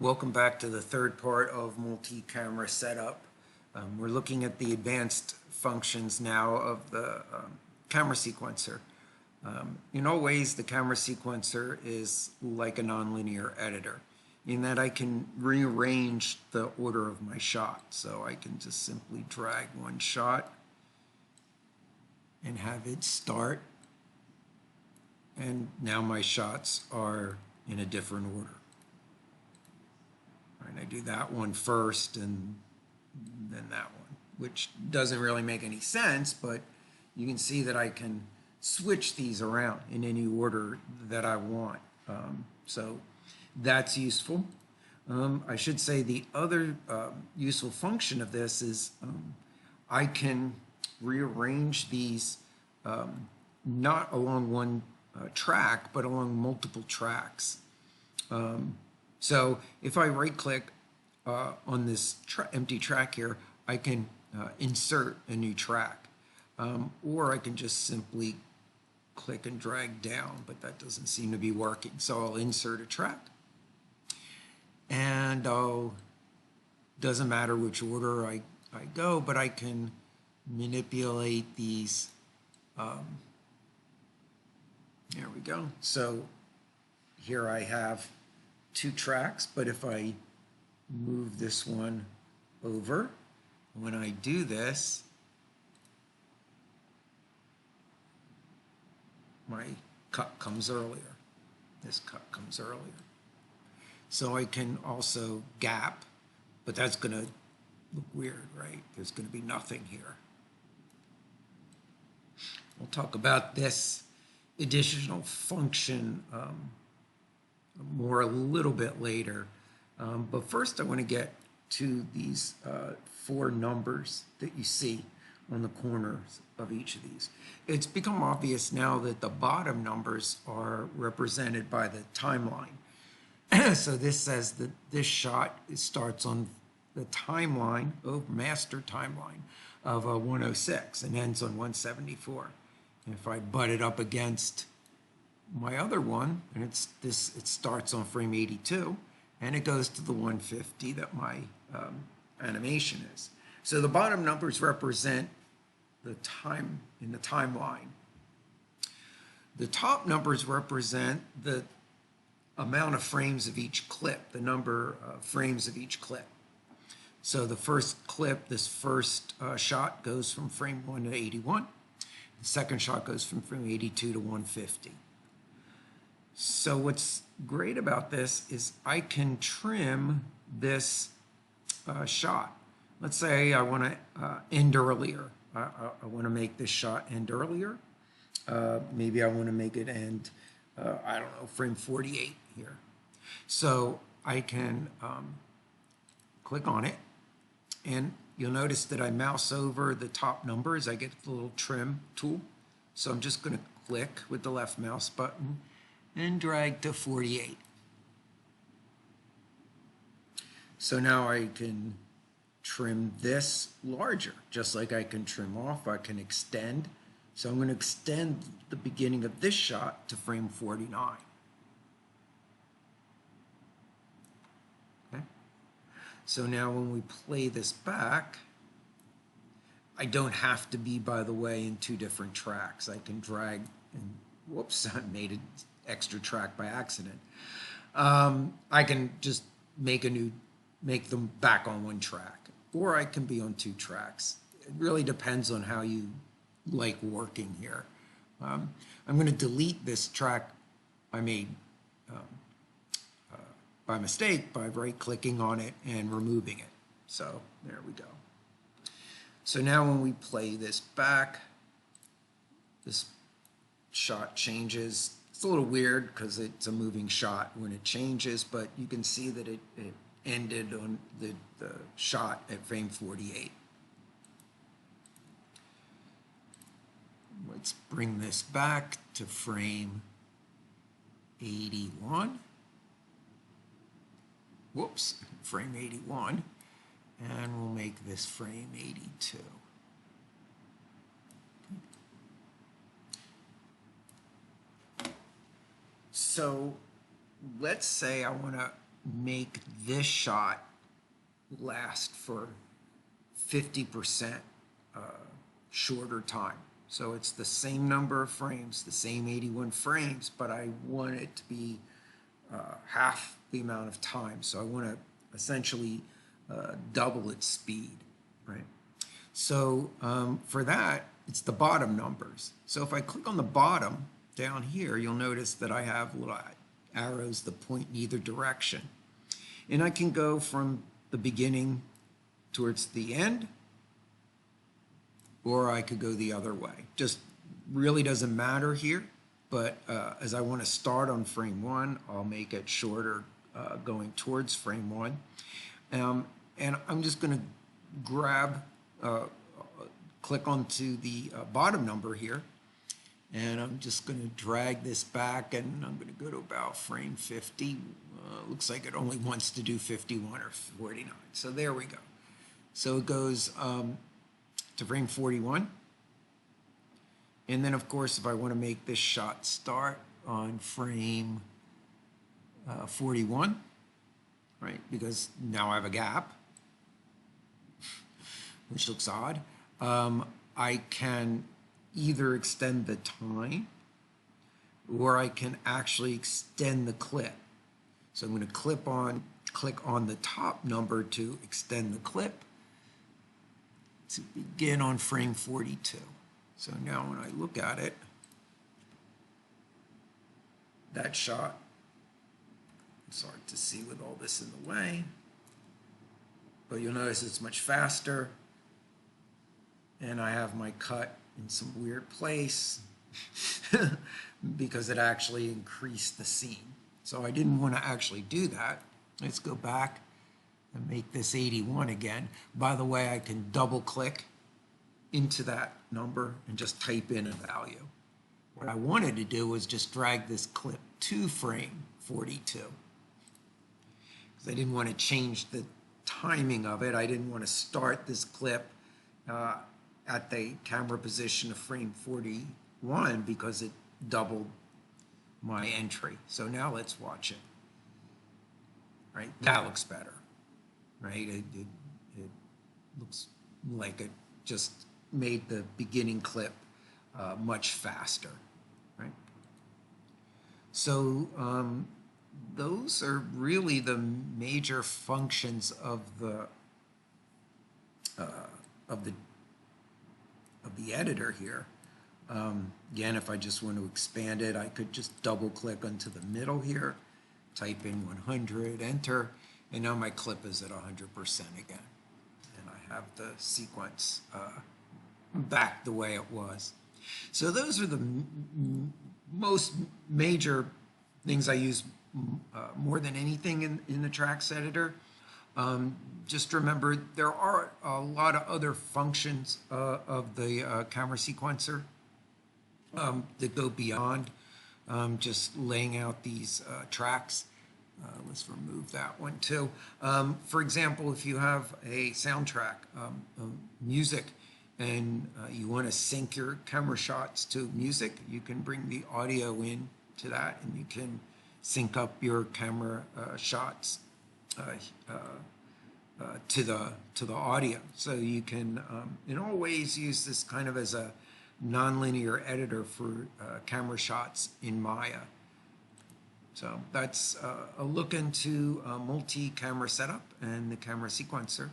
Welcome back to the third part of multi-camera setup. We're looking at the advanced functions now of the camera sequencer. In all ways, the camera sequencer is like a nonlinear editor in that I can rearrange the order of my shot. So I can just simply drag one shot and have it start. And now my shots are in a different order. And I do that one first and then that one, which doesn't really make any sense, but you can see that I can switch these around in any order that I want. So that's useful. I should say the other useful function of this is I can rearrange these not along one track, but along multiple tracks. So if I right-click on this empty track here, I can insert a new track. Or I can just simply click and drag down, but that doesn't seem to be working. So I'll insert a track. And doesn't matter which order I go, but I can manipulate these. There we go. So here I have two tracks, but if I move this one over, when I do this, my cut comes earlier. This cut comes earlier. So I can also gap, but that's going to look weird, right? There's going to be nothing here. We'll talk about this additional function more a little bit later. But first I want to get to these four numbers that you see on the corners of each of these. It's become obvious now that the bottom numbers are represented by the timeline. So this says that this shot starts on the timeline, master timeline of 106 and ends on 174. And if I butt it up against my other one, and it starts on frame 82 and it goes to the 150 that my animation is. So the bottom numbers represent the time in the timeline. The top numbers represent the amount of frames of each clip, the number of frames of each clip. So the first clip, this first shot goes from frame 1 to 81. The second shot goes from frame 82 to 150. So what's great about this is I can trim this shot. Let's say I want to end earlier. I want to make this shot end earlier. Maybe I want to make it end, I don't know, frame 48 here. So I can click on it, and you'll notice that I mouse over the top numbers. I get the little trim tool. So I'm just going to click with the left mouse button and drag to 48. So now I can trim this larger, just like I can trim off, I can extend. So I'm going to extend the beginning of this shot to frame 49. Okay. So now when we play this back, I don't have to be, by the way, in two different tracks. I can drag and, whoops, I made an extra track by accident. I can just make them back on one track, or I can be on two tracks. It really depends on how you like working here. I'm going to delete this track I made by mistake by right-clicking on it and removing it. So there we go. So now when we play this back, this shot changes. It's a little weird because it's a moving shot when it changes, but you can see that it ended on the shot at frame 48. Let's bring this back to frame 81. Whoops, frame 81. And we'll make this frame 82. So let's say I want to make this shot last for 50% shorter time. So it's the same number of frames, the same 81 frames, but I want it to be half the amount of time. So I want to essentially double its speed, right? So for that, it's the bottom numbers. So if I click on the bottom down here, you'll notice that I have little arrows that point in either direction. And I can go from the beginning towards the end, or I could go the other way. Just really doesn't matter here, but as I want to start on frame 1, I'll make it shorter going towards frame 1. And I'm just going to grab, click onto the bottom number here, and I'm just going to drag this back, and I'm going to go to about frame 50. Looks like it only wants to do 51 or 49. So there we go. So it goes to frame 41. And then, of course, if I want to make this shot start on frame 41, right, because now I have a gap, which looks odd, I can either extend the time or I can actually extend the clip. So I'm going to click on the top number to extend the clip to begin on frame 42. So now when I look at it, that shot, it's hard to see with all this in the way, but you'll notice it's much faster, and I have my cut in some weird place because it actually increased the scene. So I didn't want to actually do that. Let's go back and make this 81 again. By the way, I can double click into that number and just type in a value. What I wanted to do was just drag this clip to frame 42, because I didn't want to change the timing of it. I didn't want to start this clip at the camera position of frame 41 because it doubled my entry. So now let's watch it. Right, that looks better. Right, it looks like it just made the beginning clip much faster. Right. So those are really the major functions of the editor here. Again, if I just want to expand it, I could just double click onto the middle here, type in 100, enter, and now my clip is at 100% again. And I have the sequence back the way it was. So those are the most major things I use more than anything in the tracks editor. Just remember, there are a lot of other functions of the camera sequencer that go beyond just laying out these tracks. Let's remove that one too. For example, if you have a soundtrack of music and you want to sync your camera shots to music, you can bring the audio in to that, and you can sync up your camera shots to the audio. So you can in all ways use this kind of as a nonlinear editor for camera shots in Maya. So that's a look into multi-camera setup and the camera sequencer.